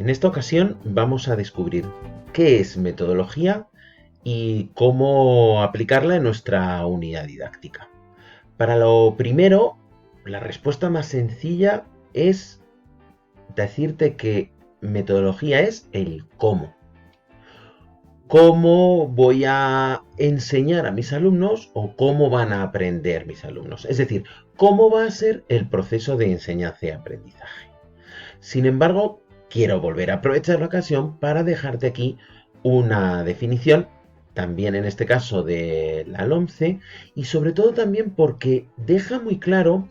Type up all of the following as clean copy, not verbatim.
En esta ocasión vamos a descubrir qué es metodología y cómo aplicarla en nuestra unidad didáctica. Para lo primero, la respuesta más sencilla es decirte que metodología es el cómo. ¿Cómo voy a enseñar a mis alumnos o cómo van a aprender mis alumnos? Es decir, ¿cómo va a ser el proceso de enseñanza y aprendizaje? Sin embargo, quiero volver a aprovechar la ocasión para dejarte aquí una definición, también en este caso de la LOMCE, y sobre todo también porque deja muy claro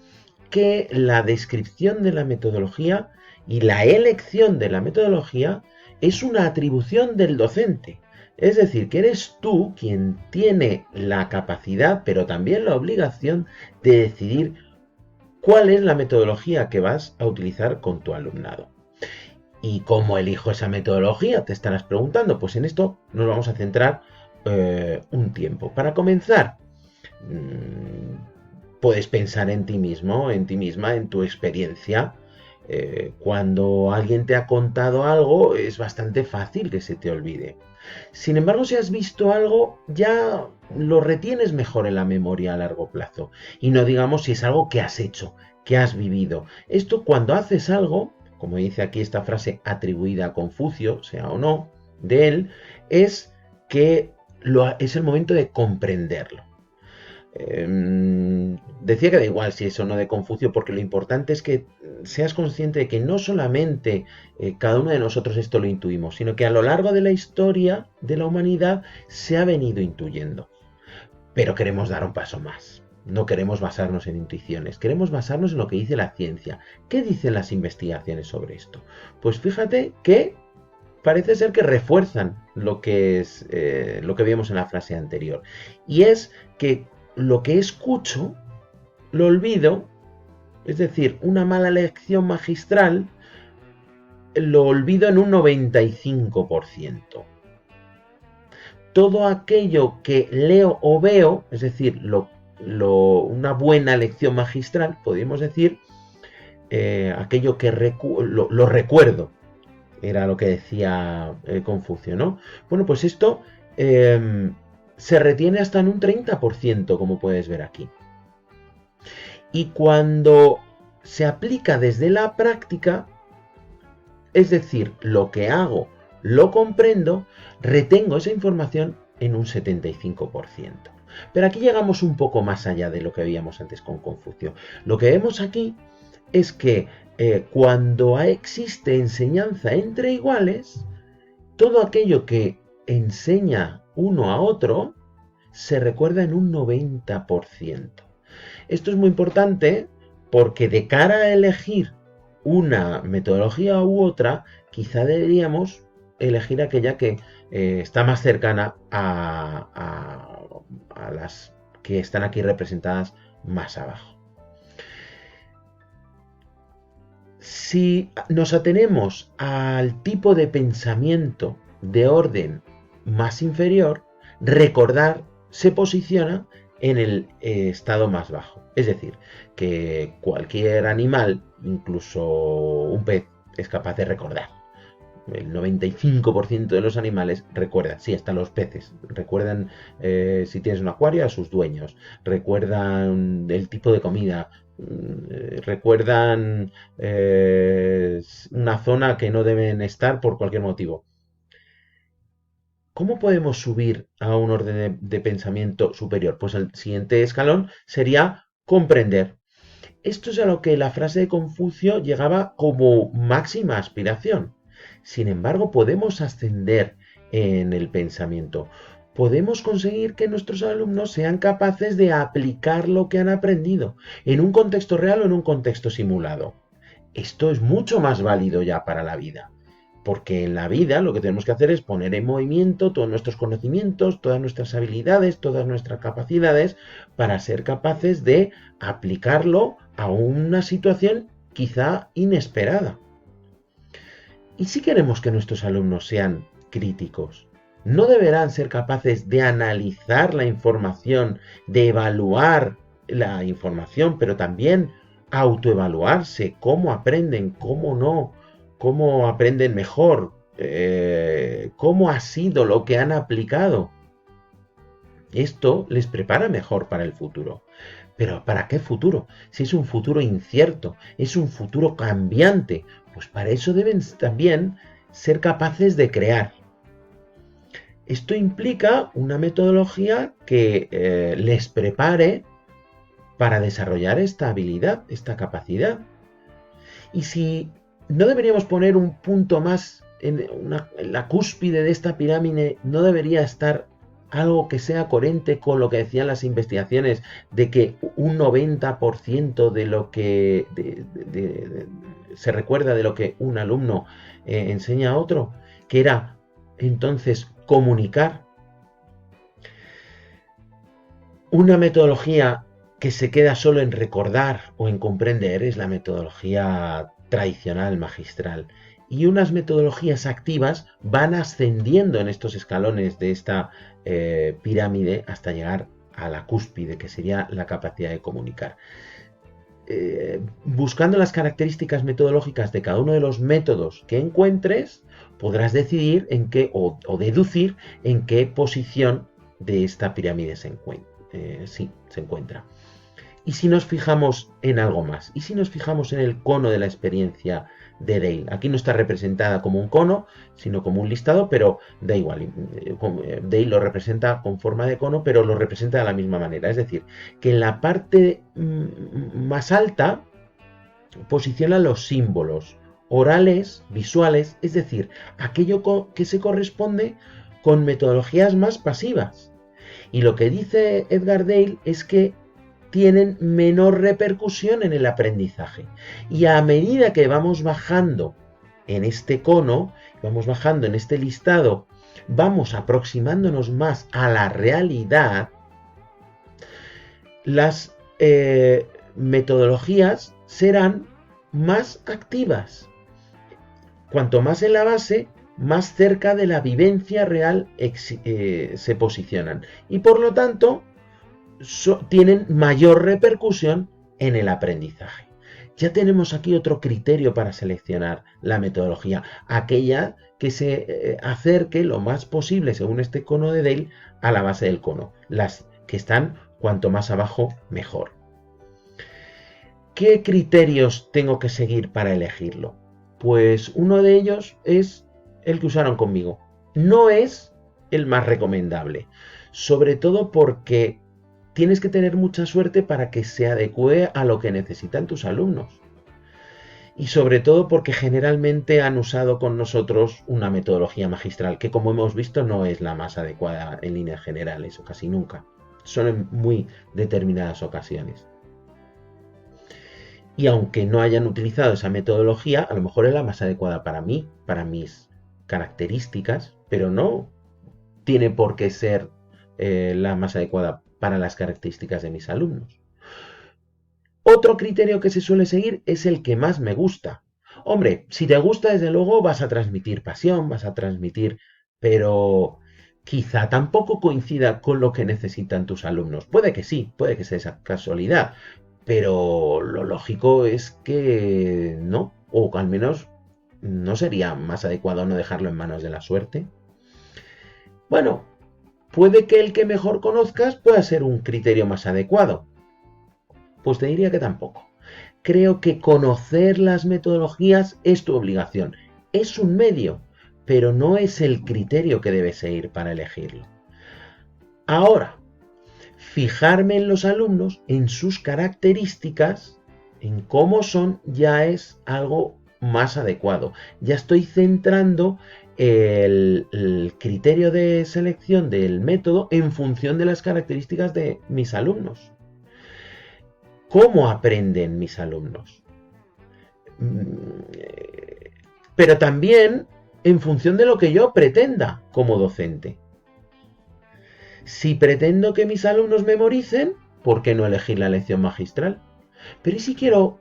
que la descripción de la metodología y la elección de la metodología es una atribución del docente. Es decir, que eres tú quien tiene la capacidad, pero también la obligación de decidir cuál es la metodología que vas a utilizar con tu alumnado. ¿Y cómo elijo esa metodología? Te estarás preguntando. Pues en esto nos vamos a centrar un tiempo. Para comenzar, puedes pensar en ti mismo, en ti misma, en tu experiencia. Cuando alguien te ha contado algo, es bastante fácil que se te olvide. Sin embargo, si has visto algo, ya lo retienes mejor en la memoria a largo plazo. Y no digamos si es algo que has hecho, que has vivido. Esto cuando haces algo, como dice aquí esta frase atribuida a Confucio, sea o no, de él, es que es el momento de comprenderlo. Decía que da igual si es o no de Confucio, porque lo importante es que seas consciente de que no solamente cada uno de nosotros esto lo intuimos, sino que a lo largo de la historia de la humanidad se ha venido intuyendo. Pero queremos dar un paso más. No queremos basarnos en intuiciones, queremos basarnos en lo que dice la ciencia. ¿Qué dicen las investigaciones sobre esto? Pues fíjate que parece ser que refuerzan lo que vimos en la frase anterior. Y es que lo que escucho, lo olvido, es decir, una mala lección magistral, lo olvido en un 95%. Todo aquello que leo o veo, es decir, una buena lección magistral, podríamos decir, aquello que lo recuerdo, era lo que decía Confucio, ¿no? Bueno, pues esto se retiene hasta en un 30%, como puedes ver aquí. Y cuando se aplica desde la práctica, es decir, lo que hago, lo comprendo, retengo esa información en un 75%. Pero aquí llegamos un poco más allá de lo que veíamos antes con Confucio. Lo que vemos aquí es que cuando existe enseñanza entre iguales, todo aquello que enseña uno a otro se recuerda en un 90%. Esto es muy importante porque de cara a elegir una metodología u otra, quizá deberíamos elegir aquella que está más cercana a las que están aquí representadas más abajo. Si nos atenemos al tipo de pensamiento de orden más inferior, recordar se posiciona en el estado más bajo. Es decir, que cualquier animal, incluso un pez, es capaz de recordar. El 95% de los animales recuerdan, sí, hasta los peces, recuerdan si tienes un acuario a sus dueños, recuerdan el tipo de comida, recuerdan una zona que no deben estar por cualquier motivo. ¿Cómo podemos subir a un orden de pensamiento superior? Pues el siguiente escalón sería comprender. Esto es a lo que la frase de Confucio llegaba como máxima aspiración. Sin embargo, podemos ascender en el pensamiento. Podemos conseguir que nuestros alumnos sean capaces de aplicar lo que han aprendido en un contexto real o en un contexto simulado. Esto es mucho más válido ya para la vida. Porque en la vida lo que tenemos que hacer es poner en movimiento todos nuestros conocimientos, todas nuestras habilidades, todas nuestras capacidades para ser capaces de aplicarlo a una situación quizá inesperada. Y si queremos que nuestros alumnos sean críticos, ¿no deberán ser capaces de analizar la información, de evaluar la información, pero también autoevaluarse, cómo aprenden, cómo no? cómo aprenden mejor, cómo ha sido lo que han aplicado. Esto les prepara mejor para el futuro. Pero ¿para qué futuro? Si es un futuro incierto, es un futuro cambiante, pues para eso deben también ser capaces de crear. Esto implica una metodología que les prepare para desarrollar esta habilidad, esta capacidad. Y si no deberíamos poner un punto más en la cúspide de esta pirámide, no debería estar algo que sea coherente con lo que decían las investigaciones de que un 90% de lo que se recuerda de lo que un alumno enseña a otro, que era entonces comunicar. Una metodología que se queda solo en recordar o en comprender es la metodología tradicional magistral. Y unas metodologías activas van ascendiendo en estos escalones de esta pirámide hasta llegar a la cúspide, que sería la capacidad de comunicar. Buscando las características metodológicas de cada uno de los métodos que encuentres, podrás decidir en qué o deducir en qué posición de esta pirámide se encuentra. Y si nos fijamos en algo más, y si nos fijamos en el cono de la experiencia de Dale, aquí no está representada como un cono, sino como un listado, pero da igual, Dale lo representa con forma de cono, pero lo representa de la misma manera, es decir, que en la parte más alta posiciona los símbolos orales, visuales, es decir, aquello que se corresponde con metodologías más pasivas. Y lo que dice Edgar Dale es que tienen menor repercusión en el aprendizaje. Y a medida que vamos bajando en este cono, vamos bajando en este listado, vamos aproximándonos más a la realidad, las metodologías serán más activas. Cuanto más en la base, más cerca de la vivencia real se posicionan. Y por lo tanto, tienen mayor repercusión en el aprendizaje. Ya tenemos aquí otro criterio para seleccionar la metodología, aquella que se acerque lo más posible, según este cono de Dale, a la base del cono. Las que están cuanto más abajo, mejor. ¿Qué criterios tengo que seguir para elegirlo? Pues uno de ellos es el que usaron conmigo. No es el más recomendable, sobre todo porque tienes que tener mucha suerte para que se adecue a lo que necesitan tus alumnos. Y sobre todo porque generalmente han usado con nosotros una metodología magistral, que como hemos visto no es la más adecuada en líneas generales, o casi nunca. Son en muy determinadas ocasiones. Y aunque no hayan utilizado esa metodología, a lo mejor es la más adecuada para mí, para mis características, pero no tiene por qué ser la más adecuada para las características de mis alumnos. Otro criterio que se suele seguir es el que más me gusta. Hombre, si te gusta, desde luego vas a transmitir pasión, vas a transmitir, pero quizá tampoco coincida con lo que necesitan tus alumnos. Puede que sí, puede que sea esa casualidad, pero lo lógico es que no, o al menos no sería más adecuado no dejarlo en manos de la suerte. Bueno, puede que el que mejor conozcas pueda ser un criterio más adecuado. Pues te diría que tampoco. Creo que conocer las metodologías es tu obligación. Es un medio, pero no es el criterio que debes seguir para elegirlo. Ahora, fijarme en los alumnos, en sus características, en cómo son, ya es algo más adecuado. Ya estoy centrando el criterio de selección del método en función de las características de mis alumnos. ¿Cómo aprenden mis alumnos? Pero también en función de lo que yo pretenda como docente. Si pretendo que mis alumnos memoricen, ¿por qué no elegir la lección magistral? Pero ¿y si quiero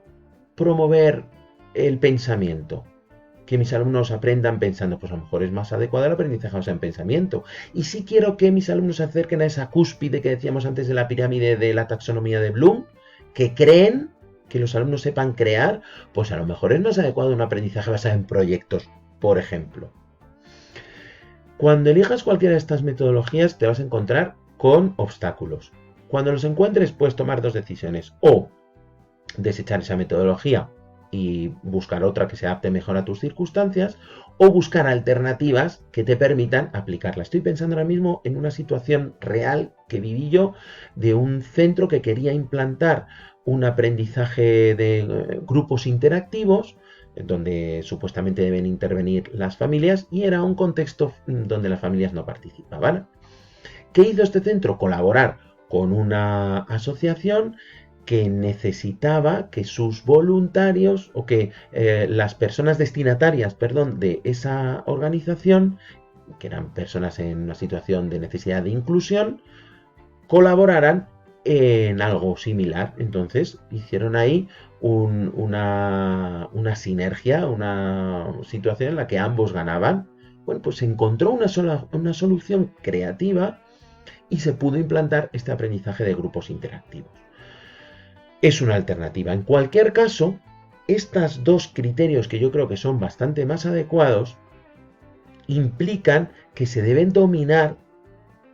promover el pensamiento? Que mis alumnos aprendan pensando, pues a lo mejor es más adecuado el aprendizaje basado en pensamiento. Y si quiero que mis alumnos se acerquen a esa cúspide que decíamos antes de la pirámide de la taxonomía de Bloom, que creen, que los alumnos sepan crear, pues a lo mejor es más adecuado un aprendizaje basado en proyectos, por ejemplo. Cuando elijas cualquiera de estas metodologías te vas a encontrar con obstáculos. Cuando los encuentres puedes tomar dos decisiones: o desechar esa metodología y buscar otra que se adapte mejor a tus circunstancias, o buscar alternativas que te permitan aplicarla. Estoy pensando ahora mismo en una situación real que viví yo de un centro que quería implantar un aprendizaje de grupos interactivos donde supuestamente deben intervenir las familias, y era un contexto donde las familias no participaban. ¿Qué hizo este centro? Colaborar con una asociación que necesitaba que sus voluntarios o que las personas destinatarias, de esa organización, que eran personas en una situación de necesidad de inclusión, colaboraran en algo similar. Entonces hicieron ahí una sinergia, una situación en la que ambos ganaban. Bueno, pues se encontró una solución creativa y se pudo implantar este aprendizaje de grupos interactivos. Es una alternativa. En cualquier caso, estos dos criterios, que yo creo que son bastante más adecuados, implican que se deben dominar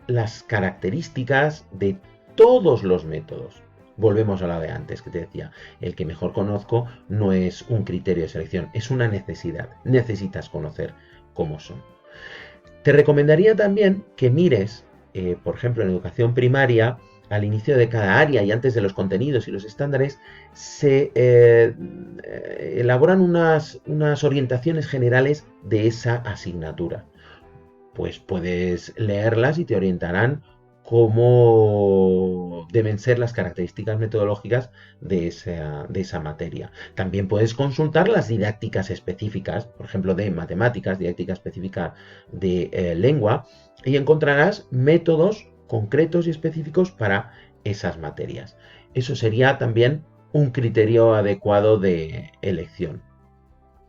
las características de todos los métodos. Volvemos a la de antes que te decía, el que mejor conozco no es un criterio de selección, es una necesidad. Necesitas conocer cómo son. Te recomendaría también que mires, por ejemplo, en educación primaria, al inicio de cada área y antes de los contenidos y los estándares, se elaboran unas orientaciones generales de esa asignatura. Pues puedes leerlas y te orientarán cómo deben ser las características metodológicas de esa materia. También puedes consultar las didácticas específicas, por ejemplo, de matemáticas, didáctica específica de lengua, y encontrarás métodos concretos y específicos para esas materias. Eso sería también un criterio adecuado de elección.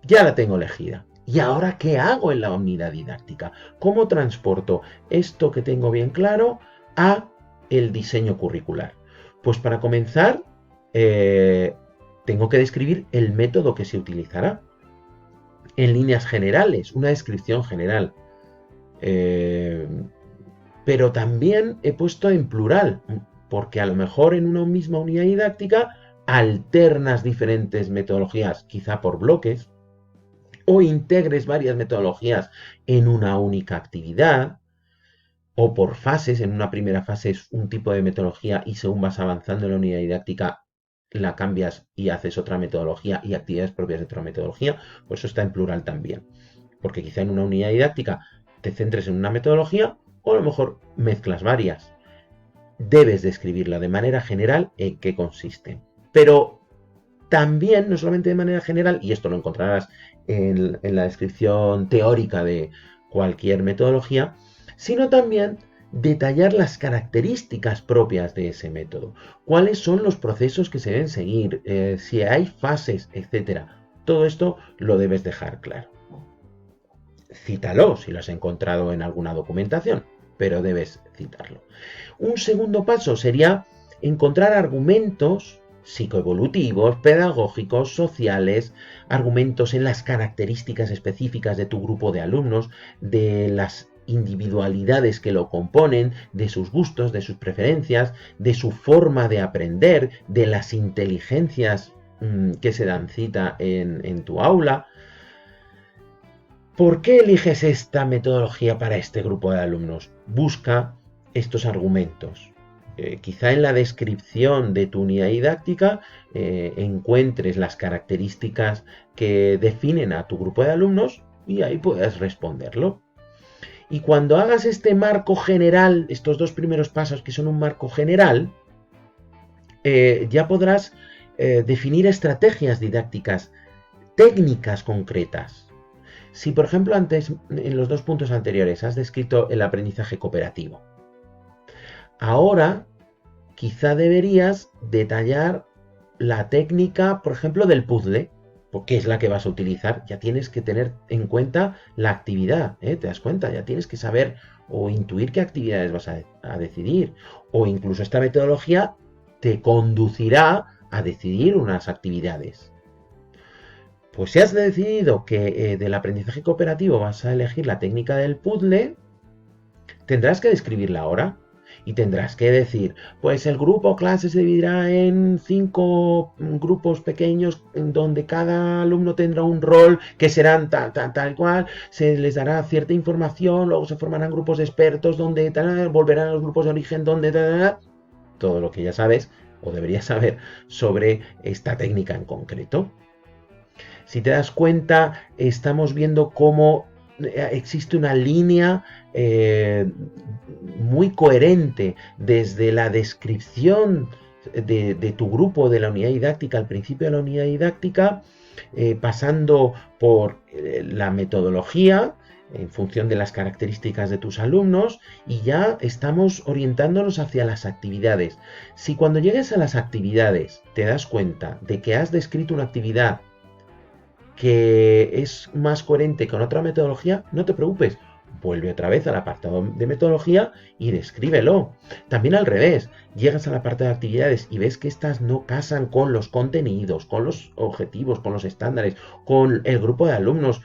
Ya la tengo elegida. ¿Y ahora qué hago en la unidad didáctica? ¿Cómo transporto esto que tengo bien claro a el diseño curricular? Pues para comenzar, tengo que describir el método que se utilizará. En líneas generales, una descripción general. Pero también he puesto en plural, porque a lo mejor en una misma unidad didáctica alternas diferentes metodologías, quizá por bloques, o integres varias metodologías en una única actividad, o por fases. En una primera fase es un tipo de metodología y según vas avanzando en la unidad didáctica la cambias y haces otra metodología y actividades propias de otra metodología. Pues eso está en plural también, porque quizá en una unidad didáctica te centres en una metodología o a lo mejor mezclas varias. Debes describirla de manera general en qué consiste, pero también, no solamente de manera general, y esto lo encontrarás en la descripción teórica de cualquier metodología, sino también detallar las características propias de ese método, cuáles son los procesos que se deben seguir, si hay fases, etc. Todo esto lo debes dejar claro. Cítalo si lo has encontrado en alguna documentación, pero debes citarlo. Un segundo paso sería encontrar argumentos psicoevolutivos, pedagógicos, sociales, argumentos en las características específicas de tu grupo de alumnos, de las individualidades que lo componen, de sus gustos, de sus preferencias, de su forma de aprender, de las inteligencias que se dan cita en tu aula. ¿Por qué eliges esta metodología para este grupo de alumnos? Busca estos argumentos. Quizá en la descripción de tu unidad didáctica encuentres las características que definen a tu grupo de alumnos y ahí puedes responderlo. Y cuando hagas este marco general, estos dos primeros pasos que son un marco general, ya podrás definir estrategias didácticas, técnicas concretas. Si, por ejemplo, antes, en los dos puntos anteriores, has descrito el aprendizaje cooperativo, ahora quizá deberías detallar la técnica, por ejemplo, del puzzle, porque es la que vas a utilizar. Ya tienes que tener en cuenta la actividad, ¿te das cuenta? Ya tienes que saber o intuir qué actividades vas a decidir. O incluso esta metodología te conducirá a decidir unas actividades. Pues si has decidido que del aprendizaje cooperativo vas a elegir la técnica del puzzle, tendrás que describirla ahora. Y tendrás que decir, pues el grupo clase se dividirá en 5 grupos pequeños en donde cada alumno tendrá un rol que serán tal cual, se les dará cierta información, luego se formarán grupos de expertos donde volverán a los grupos de origen donde todo lo que ya sabes o deberías saber sobre esta técnica en concreto. Si te das cuenta, estamos viendo cómo existe una línea muy coherente desde la descripción de tu grupo, de la unidad didáctica, al principio de la unidad didáctica, pasando por la metodología, en función de las características de tus alumnos, y ya estamos orientándonos hacia las actividades. Si cuando llegues a las actividades te das cuenta de que has descrito una actividad que es más coherente con otra metodología, no te preocupes, vuelve otra vez al apartado de metodología y descríbelo. También al revés, llegas al apartado de actividades y ves que estas no casan con los contenidos, con los objetivos, con los estándares, con el grupo de alumnos,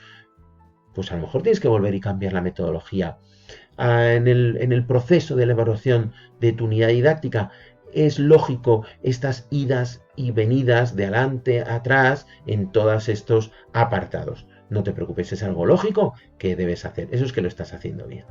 pues a lo mejor tienes que volver y cambiar la metodología. En el proceso de la evaluación de tu unidad didáctica, es lógico estas idas y venidas de adelante a atrás en todos estos apartados. No te preocupes, es algo lógico que debes hacer. Eso es que lo estás haciendo bien.